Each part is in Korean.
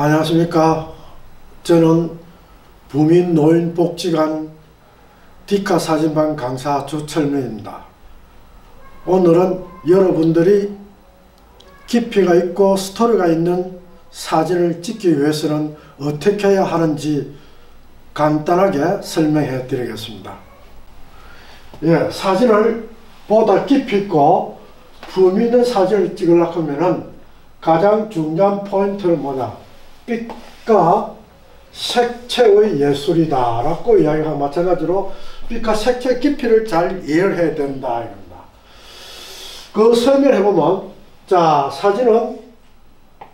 안녕하십니까. 저는 부민노인복지관 디카 사진반 강사 주철민입니다. 오늘은 여러분들이 깊이가 있고 스토리가 있는 사진을 찍기 위해서는 어떻게 해야 하는지 간단하게 설명해 드리겠습니다. 사진을 보다 깊이 있고 품위 있는 사진을 찍으려고 하면 가장 중요한 포인트는 뭐냐? 빛과 색채의 예술이다 라고 이야기하고 마찬가지로 빛과 색채의 깊이를 잘 이해를 해야 된다 이겁니다. 그 설명을 해보면, 자, 사진은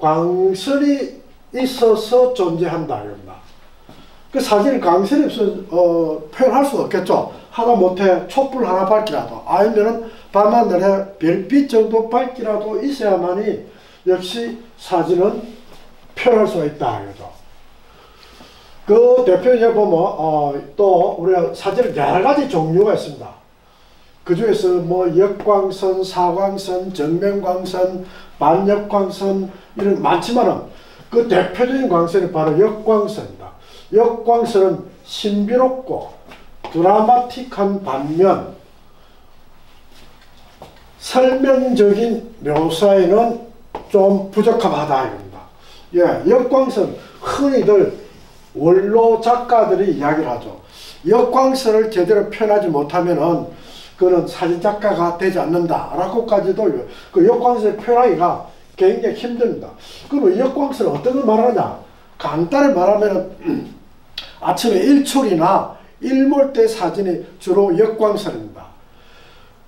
광선이 있어서 존재한다 이겁니다. 그 사진이 광선이 없으면 표현할 수 없겠죠. 하다못해 촛불 하나 밝기라도 아니면은 밤하늘에 별빛 정도 밝기라도 있어야만이 역시 사진은 표현할 수가 있다 이거죠. 그 대표적으로 보면 또 우리가 사진은 여러 가지 종류가 있습니다. 그 중에서 뭐 역광선, 사광선, 정면광선, 반역광선 이런 많지만은 그 대표적인 광선이 바로 역광선입니다. 역광선은 신비롭고 드라마틱한 반면 설명적인 묘사에는 좀 부적합하다 이겁니다. 역광선 흔히들 원로 작가들이 이야기를 하죠. 역광선을 제대로 표현하지 못하면은 그는 사진작가가 되지 않는다 라고까지도 그 역광선을 표현하기가 굉장히 힘듭니다. 그럼 역광선은 어떤 걸 말하느냐? 간단히 말하면 아침에 일출이나 일몰 때 사진이 주로 역광선입니다.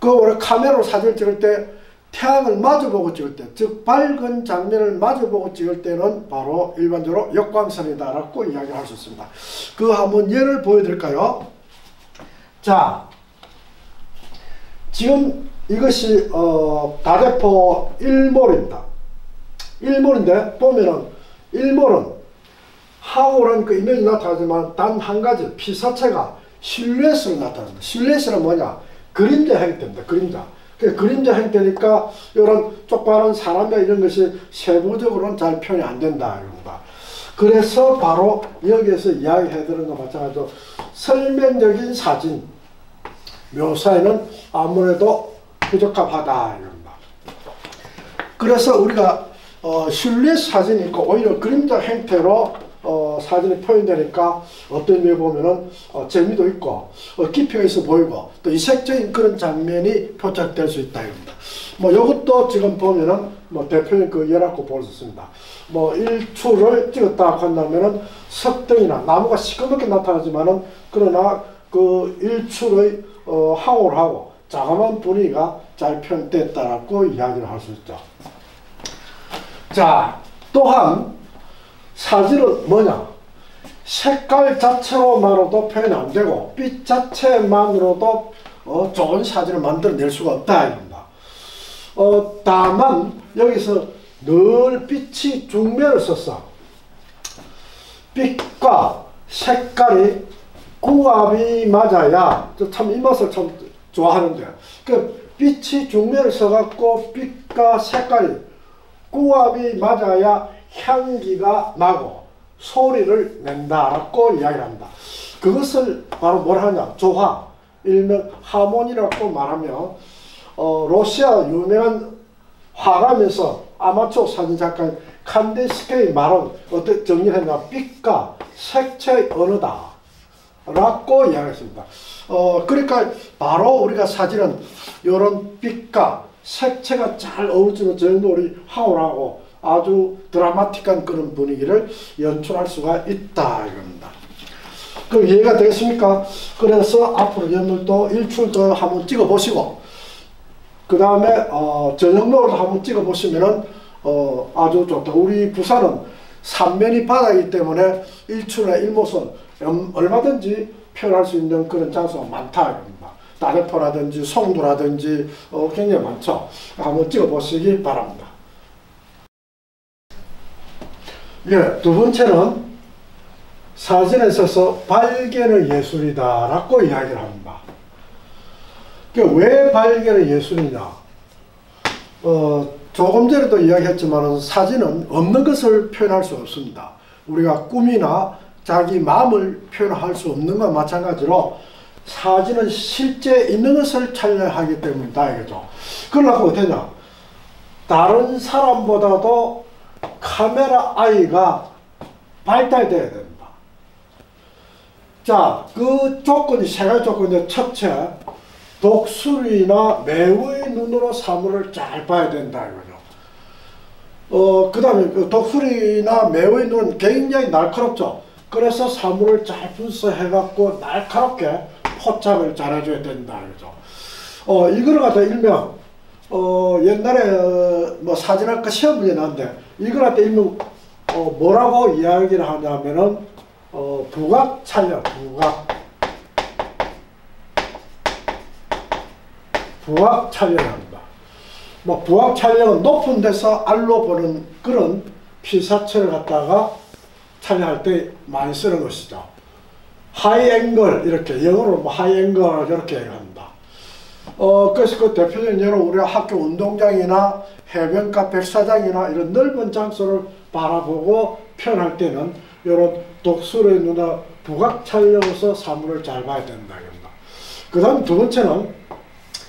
그 우리 카메라로 사진을 찍을 때 태양을 마주보고 찍을 때, 즉 밝은 장면을 마주보고 찍을 때는 바로 일반적으로 역광선이다 라고 이야기를 할 수 있습니다. 그 한번 예를 보여드릴까요? 자, 지금 이것이 다대포 일몰입니다. 일몰인데 보면은 일몰은 하울은 그 이미지 나타나지만 단 한 가지 피사체가 실루엣으로 나타납니다. 실루엣은 뭐냐? 그림자 형태입니다. 그림자. 그림자 형태니까 이런 쪽바른 사람이나 이런 것이 세부적으로는 잘 표현이 안 된다 이겁니다. 그래서 바로 여기에서 이야기해드리는 것 마찬가지로 설명적인 사진 묘사에는 아무래도 부적합하다 이겁니다. 그래서 우리가 실루엣 사진이 있고 오히려 그림자 형태로 사진이 표현되니까 어떤 의미에 보면은 재미도 있고 깊이가 있어 보이고 또 이색적인 그런 장면이 포착될 수 있다 이겁니다. 뭐 이것도 지금 보면은 뭐 대표적인 그 예라고 볼 수 있습니다. 뭐 일출을 찍었다 한다면은 석등이나 나무가 시커멓게 나타나지만은 그러나 그 일출의 황홀하고 자그마한 분위기가 잘 표현됐다라고 이야기를 할 수 있죠. 자, 또한 사진은 뭐냐? 색깔 자체로만으로도 표현이 안 되고 빛 자체만으로도 좋은 사진을 만들어낼 수가 없다 이겁니다. 다만 여기서 늘 빛이 중면을 썼어. 빛과 색깔이 궁합이 맞아야 참 이 맛을 참 좋아하는데 그 빛이 중면을 써갖고 빛과 색깔이 궁합이 맞아야 향기가 나고 소리를 낸다라고 이야기합니다. 그것을 바로 뭐라 하냐? 조화, 일명 하모니라고 말하며 러시아 유명한 화가면서 아마추어 사진작가인 칸디스키의 말은 어떻게 정리했냐? 빛과 색채의 언어다 라고 이야기했습니다. 그러니까 바로 우리가 사진은 이런 빛과 색채가 잘 어우러지는 저희들이 황홀하고 아주 드라마틱한 그런 분위기를 연출할 수가 있다 이겁니다. 그럼 이해가 되겠습니까? 그래서 앞으로 여러분들도 일출도 한번 찍어 보시고 그 다음에 저녁노을도 한번 찍어 보시면은 아주 좋다. 우리 부산은 삼면이 바다이기 때문에 일출이나 일몰은 얼마든지 표현할 수 있는 그런 장소가 많다 이겁니다. 다대포라든지 송도라든지 굉장히 많죠. 한번 찍어 보시기 바랍니다. 두 번째는 사진에 있어서 발견의 예술이다 라고 이야기를 합니다. 왜 발견의 예술이냐? 조금 전에도 이야기했지만 사진은 없는 것을 표현할 수 없습니다. 우리가 꿈이나 자기 마음을 표현할 수 없는 것과 마찬가지로 사진은 실제 있는 것을 촬영하기 때문이다 이거죠. 그러려고 어떠냐, 다른 사람보다도 카메라 아이가 발달돼야 됩니다. 자, 그 조건이 세 가지 조건인데, 첫째, 독수리나 매의 눈으로 사물을 잘 봐야 된다 이거죠. 그 다음에 그 독수리나 매의 눈은 굉장히 날카롭죠. 그래서 사물을 잘 분석해갖고 날카롭게 포착을 잘해줘야 된다 이거죠. 이걸 갖다 일명 옛날에 뭐 사진학과 시험 문제 나왔는데, 이걸 갖다 일명 뭐라고 이야기를 하냐면은 부각 촬영, 부각 촬영합니다. 뭐 부각 촬영은 높은 데서 알로 보는 그런 피사체를 갖다가 촬영할 때 많이 쓰는 것이죠. 하이 앵글, 이렇게 영어로 뭐 하이 앵글 이렇게 얘기합니다. 그래서 그 대표적인 예로 우리가 학교 운동장이나 해변가 백사장이나 이런 넓은 장소를 바라보고 표현할 때는 이런 독수리의 눈이나 부각 촬영에서 사물을 잘 봐야 된다. 그 다음 두 번째는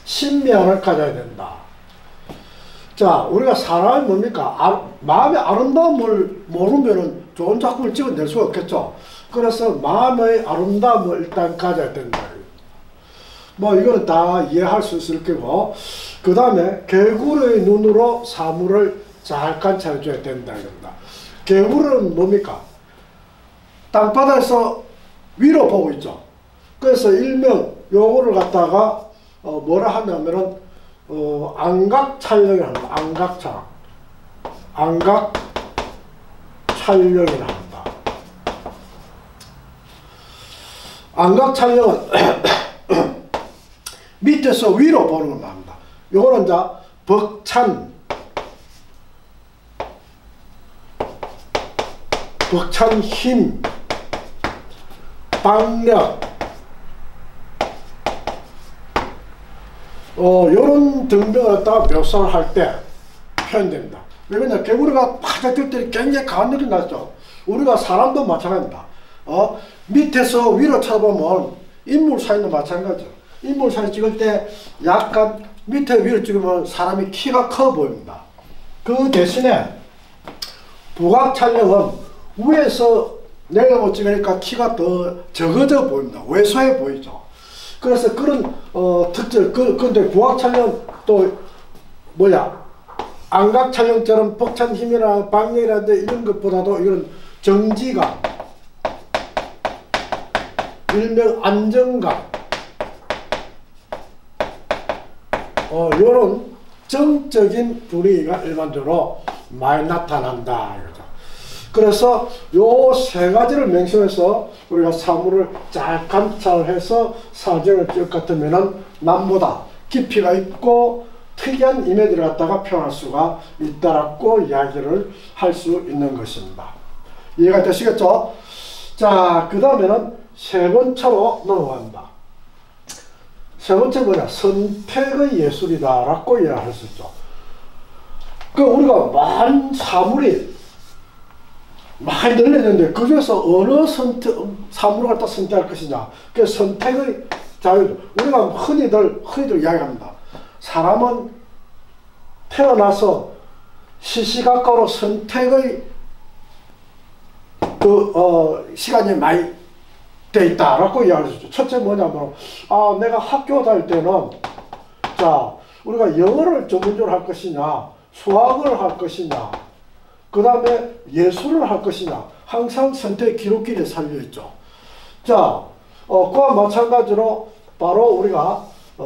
신비함을 가져야 된다. 자, 우리가 사람이 뭡니까? 마음의 아름다움을 모르면 좋은 작품을 찍어낼 수가 없겠죠. 그래서 마음의 아름다움을 일단 가져야 된다. 뭐 이거는 다 이해할 수 있을 거고, 그 다음에 개구리의 눈으로 사물을 잘 관찰해 줘야 된다. 개구리는 뭡니까? 땅바닥에서 위로 보고 있죠. 그래서 일명 요거를 갖다가 뭐라 하냐면은 안각 촬영을 합니다. 안각 촬영을 합니다. 안각 촬영은 밑에서 위로 보는 걸 말합니다. 요거는 이제 벅찬 힘, 박력, 요런 등등을 갖다가 묘사를 할 때 표현됩니다. 왜냐면 개구리가 바짝 뜰 때 굉장히 강한 느낌이 나죠. 우리가 사람도 마찬가지입니다. 밑에서 위로 쳐다보면 인물 사진도 마찬가지죠. 인물 사진 찍을 때 약간 밑에 위로 찍으면 사람이 키가 커 보입니다. 그 대신에 부각 촬영은 위에서 내려고 찍으니까 키가 더 적어져 보입니다. 왜소해 보이죠. 그래서 그런 특징, 근데 부각 촬영 또 뭐야, 안각 촬영처럼 벅찬 힘이나 박력이라든지 이런 것보다도 이런 정지감, 일명 안정감, 요런 정적인 분위기가 일반적으로 많이 나타난다 이거죠. 그래서 요 세 가지를 명심해서 우리가 사물을 잘 관찰해서 사진을 찍을 것 같으면은 남보다 깊이가 있고 특이한 이미지를 갖다가 표현할 수가 있다라고 이야기를 할 수 있는 것입니다. 이해가 되시겠죠? 자, 그 다음에는 세 번째로 넘어갑니다. 세 번째 뭐냐? 선택의 예술이다 라고 이야기할 수 있죠. 그 우리가 많은 사물이 많이 늘려졌는데 그 중에서 어느 사물을 갖다 선택할 것이냐. 그 선택의 자유. 우리가 흔히들 이야기합니다. 사람은 태어나서 시시각각으로 선택의 시간이 많이 돼 있다라고 이야기할 수 있죠. 첫째 뭐냐면, 내가 학교 다닐 때는, 자, 우리가 영어를 전문적으로 할 것이냐, 수학을 할 것이냐, 그 다음에 예술을 할 것이냐, 항상 선택 기록길에 살려있죠. 자, 그와 마찬가지로 바로 우리가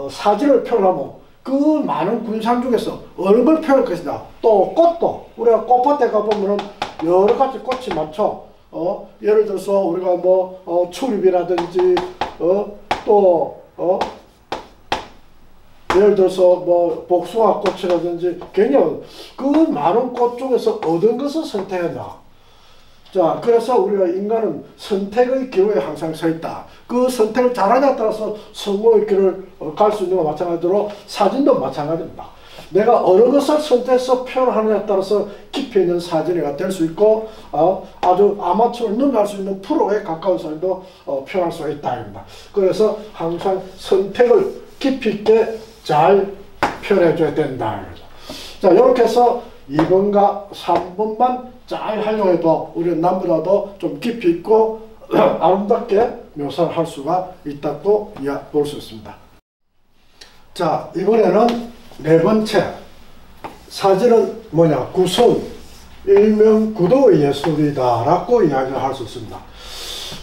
사진을 표현하면 그 많은 군상 중에서 어느 걸 표현할 것이냐. 또 꽃도 우리가 꽃밭에 가보면 여러 가지 꽃이 많죠. 예를 들어서 우리가 뭐 추립이라든지 예를 들어서 뭐 복숭아 꽃이라든지 굉장히 그 많은 꽃 중에서 어떤 것을 선택하냐. 자, 그래서 우리가 인간은 선택의 기로에 항상 서 있다. 그 선택을 잘하냐에 따라서 성공의 길을 갈 수 있는 것과 마찬가지로 사진도 마찬가지입니다. 내가 어느 것을 선택해서 표현하느냐에 따라서 깊이 있는 사진회가 될 수 있고 아주 아마추어 능가할 수 있는 프로에 가까운 사람도 표현할 수가 있다. 그래서 항상 선택을 깊이 있게 잘 표현해 줘야 된다. 자, 이렇게 해서 2번과 3번만 잘 하려고 해도 우리는 남보다도 좀 깊이 있고 아름답게 묘사를 할 수가 있다고 볼 수 있습니다. 자, 이번에는 네 번째, 사진은 뭐냐, 구성, 일명 구도의 예술이다 라고 이야기를 할 수 있습니다.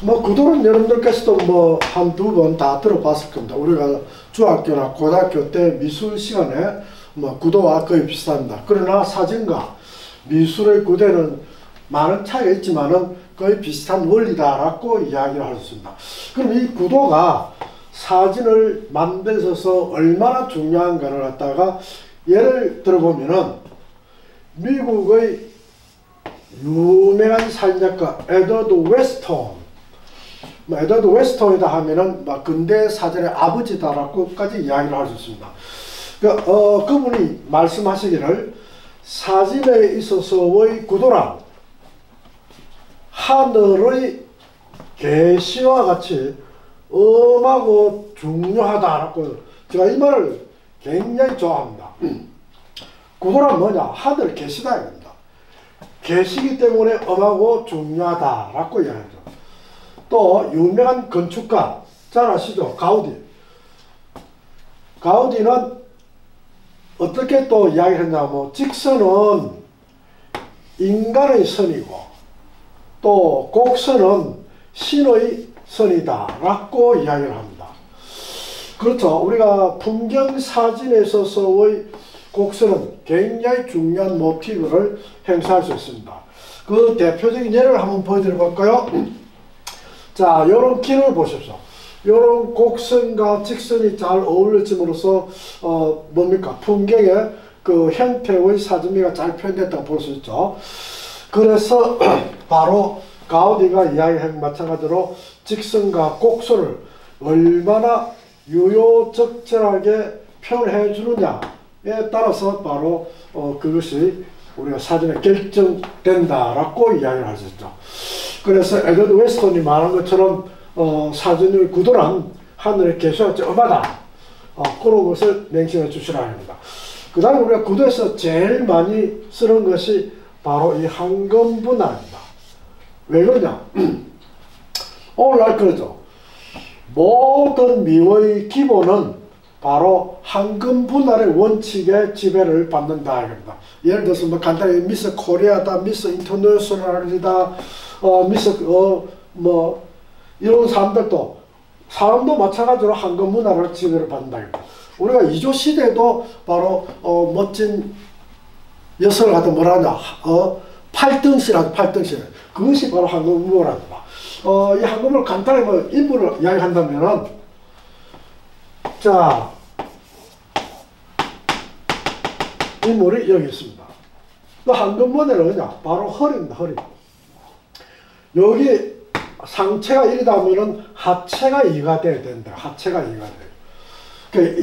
뭐 구도는 여러분들께서도 뭐 한두 번 다 들어봤을 겁니다. 우리가 중학교나 고등학교 때 미술 시간에 뭐 구도와 거의 비슷합니다. 그러나 사진과 미술의 구도는 많은 차이가 있지만은 거의 비슷한 원리다라고 이야기를 할 수 있습니다. 그럼 이 구도가 사진을 만들어 있어서 얼마나 중요한가를 갖다가 예를 들어보면은 미국의 유명한 사진작가 에드워드 웨스턴, 에드워드 웨스턴이다 하면은 근대 사진의 아버지다라고까지 이야기를 할 수 있습니다. 그분이 말씀하시기를 사진에 있어서의 구도란 하늘의 계시와 같이 엄하고 중요하다라고, 제가 이 말을 굉장히 좋아합니다. 구도란 뭐냐? 하늘 계시다 이겁니다. 계시기 때문에 엄하고 중요하다라고 이야기하죠. 또 유명한 건축가 잘 아시죠? 가우디는 어떻게 또 이야기했냐면 직선은 인간의 선이고 또 곡선은 신의 선이다 라고 이야기를 합니다. 그렇죠. 우리가 풍경 사진에 있어서의 곡선은 굉장히 중요한 모티브를 행사할 수 있습니다. 그 대표적인 예를 한번 보여드려 볼까요? 자, 요런 길을 보십시오. 요런 곡선과 직선이 잘 어울려짐으로써 뭡니까? 풍경의 그 형태의 사진미가 잘 표현됐다고 볼 수 있죠. 그래서 바로 가우디가 이야기한 마찬가지로 직선과 곡선을 얼마나 유효적절하게 표현해 주느냐에 따라서 바로 그것이 우리가 사진에 결정된다라고 이야기를 할 수 있죠. 그래서 에드워드 웨스턴이 말한 것처럼 사진의 구도란 하늘의 계시와 엄하다. 그런 것을 맹신해 주시라 합니다. 그 다음에 우리가 구도에서 제일 많이 쓰는 것이 바로 이 황금 분할입니다. 왜 그러냐? 오늘날 그러죠. 모든 미의 기본은 바로 황금 분할의 원칙에 지배를 받는다 이겁니다. 예를 들어서 뭐 간단히 미스 코리아다, 미스 인터내셔널이다, 미스 뭐 이런 사람들도 사람도 마찬가지로 황금 문화를 지배를 받는다 이겁니다. 우리가 이조 시대도 바로 멋진 여성을 갖다 뭐라냐, 팔등시라고, 팔등시. 그것이 바로 황금 문화입니다. 이 황금을 간단히 뭐 인물을 이야기한다면은, 자, 인물이 여기 있습니다. 그 황금 모델은 뭐냐? 바로 허리입니다, 허리. 여기 상체가 1이다 하면은 하체가 2가 돼야 된다. 하체가 2가 돼요. 그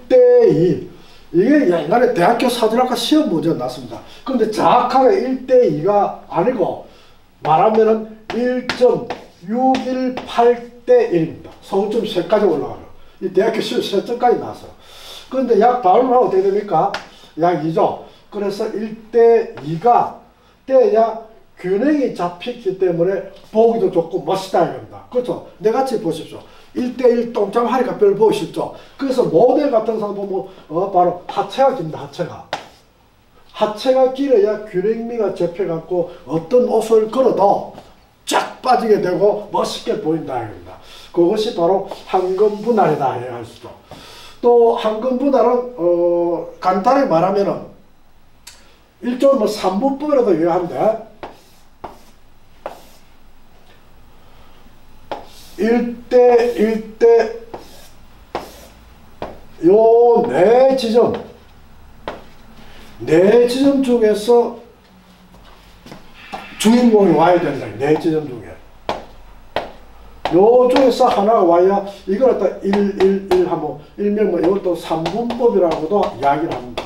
1대2. 이게 옛날에 대학교 사진학과 시험 문제가 났습니다. 그런데 정확하게 1대2가 아니고 말하면은 1.618대1입니다. 성점 3까지 올라가요. 이 대학교 시험 3점까지 나왔어요. 그런데 약 발음을 하면 어떻게 됩니까? 약 2죠. 그래서 1대2가 돼야 균형이 잡히기 때문에 보기도 좋고 멋있다 이겁니다. 그렇죠? 내같이 보십시오. 1대1 똥장하니까 별 보기 쉽죠? 그래서 모델 같은 사람 보면 바로 하체가 깁니다. 하체가 길어야 균형미가 잡혀갖고 어떤 옷을 걸어도 쫙 빠지게 되고 멋있게 보인다 이겁니다. 그것이 바로 황금 분할이다 할 수도. 또 황금 분할은 간단히 말하면은 일종의 뭐 3분법이라도 유효한데 1대1대 요 네 지점 중에서 주인공이 와야 된다. 네 지점 중에 요 중에서 하나가 와야 이걸 갖다 1, 1, 1 하면 일명 뭐 이것도 3분법이라고도 이야기를 합니다.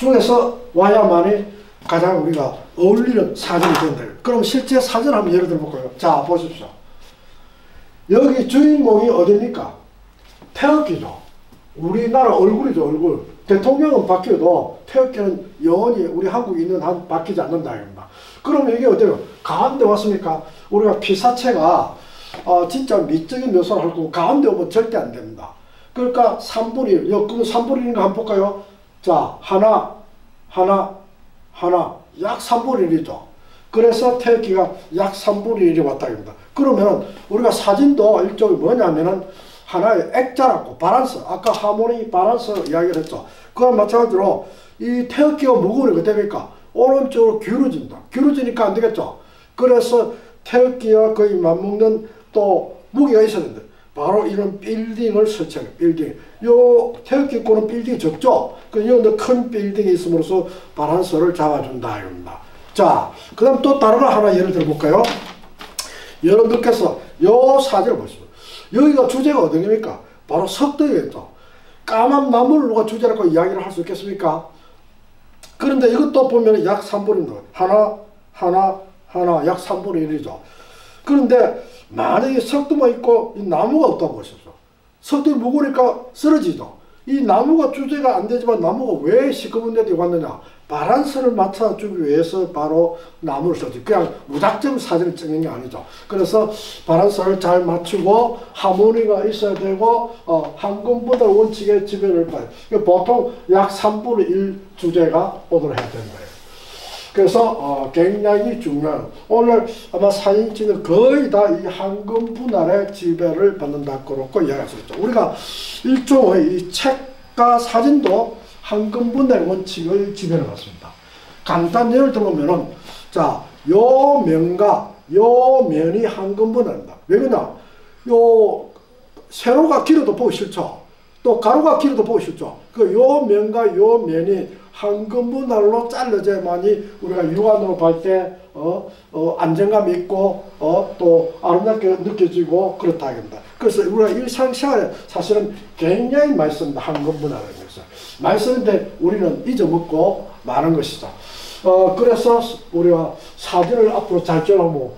중에서 와야만이 가장 우리가 어울리는 사진이 된다. 그럼 실제 사진 한번 예를 들어 볼까요? 자, 보십시오. 여기 주인공이 어딥니까? 태극기죠. 우리나라 얼굴이죠, 얼굴. 대통령은 바뀌어도 태극기는 영원히 우리 한국에 있는 한 바뀌지 않는다. 그러면 이게 어때요? 가운데 왔습니까? 우리가 피사체가 진짜 미적인 묘사를 할 거고 가운데 오면 절대 안 됩니다. 그러니까 3분의 1. 그럼 3분의 1인가 한번 볼까요? 자, 하나, 약 3분의 1이죠. 그래서 태극기가 약 3분의 1이 왔다. 그러면 우리가 사진도 일종의 뭐냐면은 하나의 액자라고, 바란스. 아까 하모니 바란스 이야기를 했죠. 그건 마찬가지로 이 태극기가 무거우니까 어떻습니까? 오른쪽으로 기울어진다. 기울어지니까 안 되겠죠. 그래서 태극기와 거의 맞먹는 또 무기가 있어야 된다. 바로 이런 빌딩을 설치하는 빌딩. 요 태극기 꼬는 빌딩이 적죠. 그 큰 빌딩이 있음으로써 바란스를 잡아준다. 이겁니다. 자, 그 다음 또 다른 거 하나 예를 들어 볼까요? 여러분들께서 요 사진을 보시죠. 여기가 주제가 어디입니까? 바로 석등이겠죠. 까만 나무를 누가 주제라고 이야기를 할 수 있겠습니까? 그런데 이것도 보면 약 3분의 1. 하나, 약 3분의 1이죠. 그런데 만약에 석도만 있고 이 나무가 없다고 보십시오. 석등이 무거우니까 쓰러지죠. 이 나무가 주제가 안 되지만 나무가 왜 시커먼 데도 왔느냐? 바란스를 맞춰주기 위해서 바로 나무를 썼지. 그냥 무작정 사진을 찍는 게 아니죠. 그래서 바란스를 잘 맞추고 하모니가 있어야 되고 한금보다 원칙의 지배를 봐요. 보통 약 3분의 1 주제가 오늘 해야 되는 거예요. 그래서 굉장히 중요한, 오늘 아마 사진 찍는 거의 다 이 한금 분할의 지배를 받는다 그렇고 이야기할 수 있죠. 우리가 일종의 이 책과 사진도 한금 분할의 원칙을 지배를 받습니다. 간단 예를 들어보면은, 자, 요 면과 요 면이 한금 분할입니다. 왜 그러냐? 요 세로가 길어도 보기 싫죠. 또 가로가 길어도 보기 싫죠. 요 면과 요 면이 한금 분할로 잘라져야만이 우리가 육안으로 볼 때 안정감이 있고 또 아름답게 느껴지고 그렇다 합니다. 그래서 우리가 일상생활에 사실은 굉장히 많이 씁니다. 한금 분할을 해서 많이 쓰는데 우리는 잊어먹고 마는 것이죠. 그래서 우리가 사진을 앞으로 잘 찍으면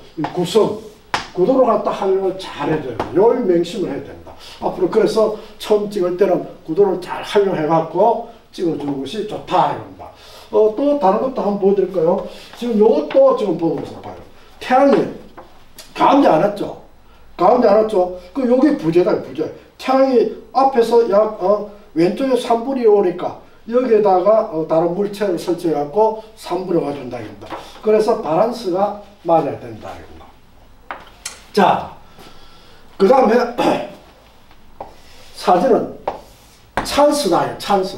구도로 갖다 활용을 잘 해줘야 돼요. 요 명심을 해야 됩니다. 앞으로 그래서 처음 찍을 때는 구도를 잘 활용해갖고 찍어주는 것이 좋다 이겁니다. 또 다른 것도 한번 보여드릴까요? 지금 요것도 지금 보면서 봐요. 태양이 가운데 안 왔죠? 가운데 안 왔죠? 여기 부재다, 부재. 태양이 앞에서 약 왼쪽에 3분의 1 오니까 여기에다가 다른 물체를 설치해갖고 3분의 1 가준다 이겁니다. 그래서 바란스가 맞아야 된다 이겁니다. 자, 그 다음에 사진은 찬스다, 찬스.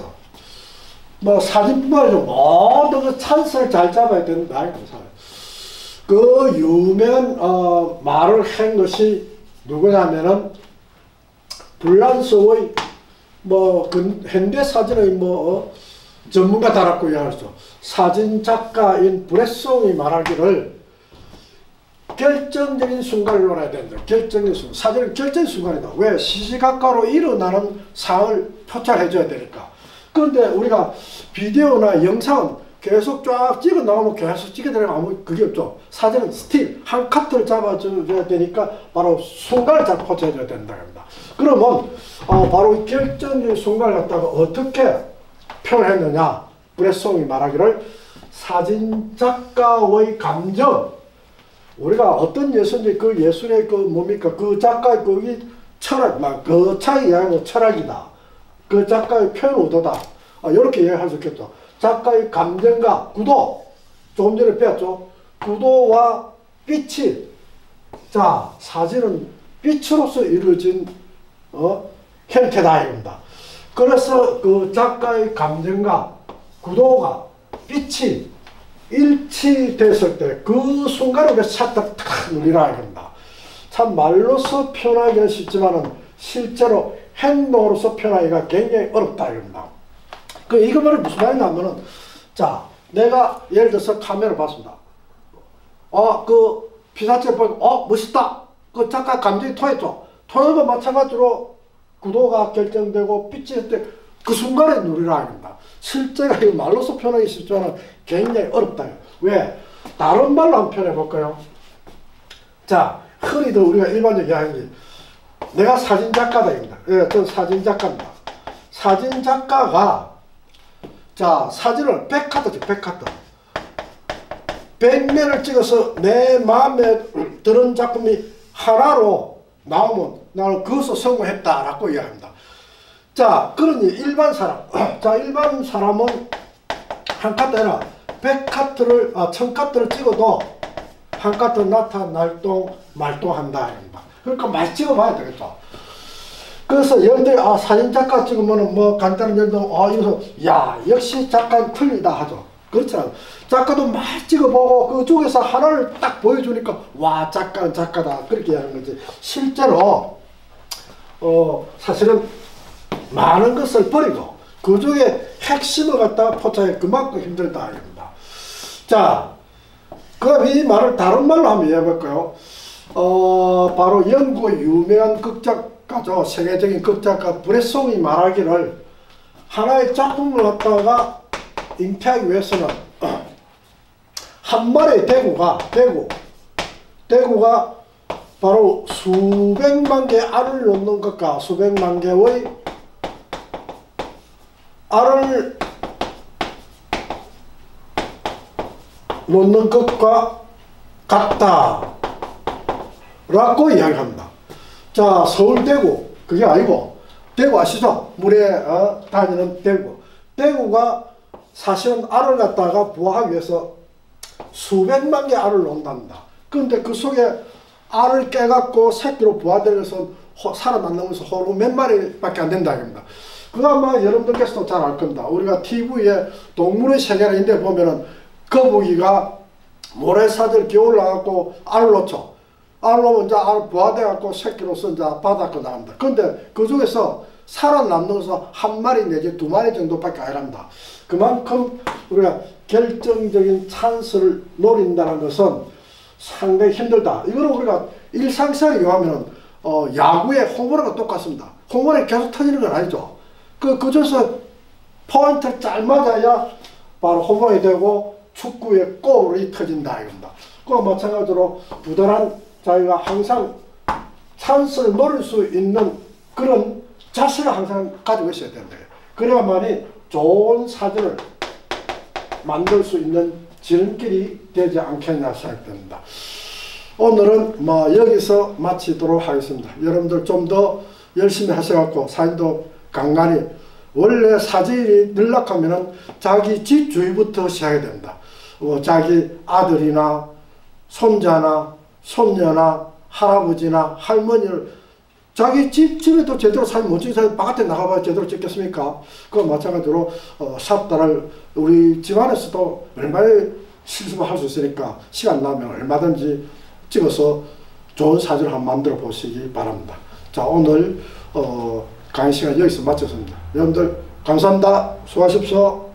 뭐 사진뿐만 아니라 모든 그 찬스를 잘 잡아야 된다. 그 유명한 말을 한 것이 누구냐면은 불란서의 뭐 현대 사진의 전문가다라고 이야기하죠. 사진 작가인 브레송이 말하기를 결정적인 순간을 노려야 된다. 결정적인 순간. 사진은 결정적인 순간이다. 왜? 시시각각으로 일어나는 상황을 포착해줘야 되니까. 그런데 우리가 비디오나 영상은 계속 쫙 찍어 나오면 계속 찍게 되는 아무 그게 없죠. 사진은 스틸, 한 카트를 잡아줘야 되니까 바로 순간을 잘 포착해줘야 된다. 그러면 바로 결정적인 순간을 갖다가 어떻게 표현했느냐. 브레송이 말하기를 사진 작가의 감정, 우리가 어떤 예술인지 그 예술의 뭡니까? 그 작가의 철학, 거창이 이야기하는 철학이다. 그 작가의 표현 의도다. 이렇게 이야기할 수 있겠죠. 작가의 감정과 구도, 조금 전에 배웠죠. 구도와 빛이, 자, 사진은 빛으로서 이루어진 형태다 이겁니다. 그래서 그 작가의 감정과 구도가 빛이 일치됐을 때 그 순간에 샷딱 탁 눌리라 이겁니다. 참 말로서 표현하기는 쉽지만은 실제로 행동으로서 표현하기가 굉장히 어렵다 이겁니다. 이거 말이 무슨 말이냐면은, 자, 내가 예를 들어서 카메라를 봤습니다. 그 피사체 보고 멋있다. 그 작가 감정이 통했죠. 통한 거 마찬가지로 구도가 결정되고 빛이 때 그 순간에 누리라 합니다. 실제가 이 말로서 표현하기 쉽지만 굉장히 어렵다. 왜? 다른 말로 한번 표현해 볼까요? 자, 흔히들 우리가 일반적으로 이야기하는 내가 사진작가다입니다. 예, 저는 사진작가입니다. 사진작가가 자, 사진을 백카트지, 백카트. 100면을 찍어서 내 마음에 드는 작품이 하나로 나오면 나는 그것을 성공했다라고 이야기합니다. 자, 그러니 일반 사람, 자, 일반 사람은 한 카트 아니라 100카트를, 1000카트를 찍어도 한 카트 나타, 날동, 말동한다. 그러니까 많이 찍어봐야 되겠죠. 그래서 여러분들이, 사진작가 찍으면 뭐 간단한 예를 들면, 이거, 야, 역시 작가는 틀리다 하죠. 그렇잖아요. 작가도 많이 찍어보고 그쪽에서 하나를 딱 보여주니까, 와, 작가는 작가다. 그렇게 하는 거지. 실제로, 사실은 많은 것을 버리고 그 중에 핵심을 갖다가 포착하기 그만큼 힘들다. 아닙니다. 자, 그럼 이 말을 다른 말로 한번 해볼까요? 바로 영국의 유명한 극작가죠. 세계적인 극작가 브레송이 말하기를 하나의 작품을 갖다가 잉태하기 위해서는 한 마리의 대구가 바로 수백만 개의 알을 놓는 것과 수백만 개의 알을 놓는 것과 같다 라고 이야기합니다. 자, 서울대구 그게 아니고 대구 아시죠? 물에 다니는 대구가 사실은 알을 갖다가 부화하기 위해서 수백만 개 알을 놓는답니다. 그런데 그 속에 알을 깨갖고 새끼로 부화되면서 살아남으면서 호르 몇 마리밖에 안 된다 합니다. 그거 아마 여러분들께서도 잘 알 겁니다. 우리가 TV에 동물의 세계라는 데 보면은 거북이가 모래사슬 기어올라갖고 알을 놓죠. 알을 놓으면 이제 알 부화돼갖고 새끼로서 이제 바닥으로 나갑니다. 그런데 그 중에서 살아남는 것은 한 마리 내지 두 마리 정도밖에 아니랍니다. 그만큼 우리가 결정적인 찬스를 노린다는 것은 상당히 힘들다. 이거는 우리가 일상생활에 요하면은 야구의 홈런과 똑같습니다. 홈런이 계속 터지는 건 아니죠. 그 중에서 포인트를 잘 맞아야 바로 홈런이 되고 축구의 골이 터진다 이겁니다. 그와 마찬가지로 부단한 자기가 항상 찬스를 노릴 수 있는 그런 자세를 항상 가지고 있어야 된다. 그래야만이 좋은 사진을 만들 수 있는 지름길이 되지 않겠냐 생각됩니다. 오늘은 여기서 마치도록 하겠습니다. 여러분들 좀 더 열심히 하셔갖고 사진도 간간히 원래 사진이 늘락하면은 자기 집 주위부터 시작해야 됩니다. 자기 아들이나 손자나 손녀나 할아버지나 할머니를 자기 집에도 제대로 사진 못 찍는 사람 바깥에 나가봐야 제대로 찍겠습니까? 그와 마찬가지로 샷다를 우리 집안에서도 얼마나 실습을 할 수 있으니까 시간 나면 얼마든지 찍어서 좋은 사진을 한번 만들어 보시기 바랍니다. 자, 오늘 강의 시간 여기서 마쳤습니다. 여러분들 감사합니다. 수고하십시오.